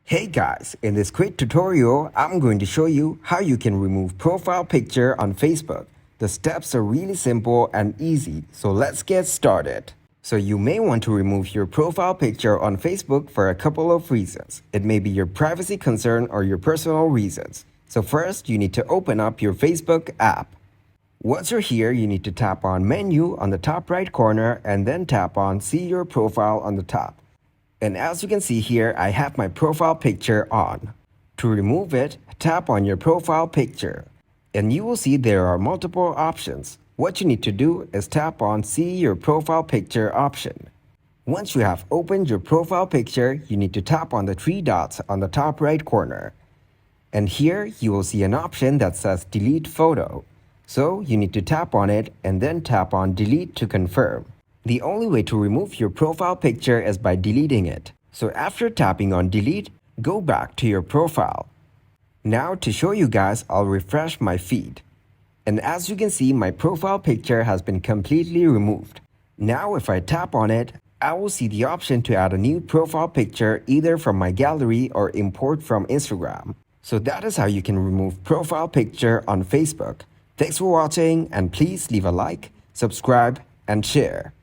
Hey guys, in this quick tutorial, I'm going to show you how you can remove profile picture on Facebook. The steps are really simple and easy, so let's get started. So you may want to remove your profile picture on Facebook for a couple of reasons. It may be your privacy concern or your personal reasons. So first, you need to open up your Facebook app. Once you're here, you need to tap on Menu on the top right corner and then tap on See Your Profile on the top. And as you can see here, I have my profile picture on. To remove it, tap on your profile picture. And you will see there are multiple options. What you need to do is tap on See Your Profile Picture option. Once you have opened your profile picture, you need to tap on the three dots on the top right corner. And here you will see an option that says Delete Photo. So you need to tap on it and then tap on Delete to confirm. The only way to remove your profile picture is by deleting it. So after tapping on Delete, go back to your profile. Now to show you guys, I'll refresh my feed. And as you can see, my profile picture has been completely removed. Now if I tap on it, I will see the option to add a new profile picture either from my gallery or import from Instagram. So that is how you can remove profile picture on Facebook. Thanks for watching and please leave a like, subscribe, and share.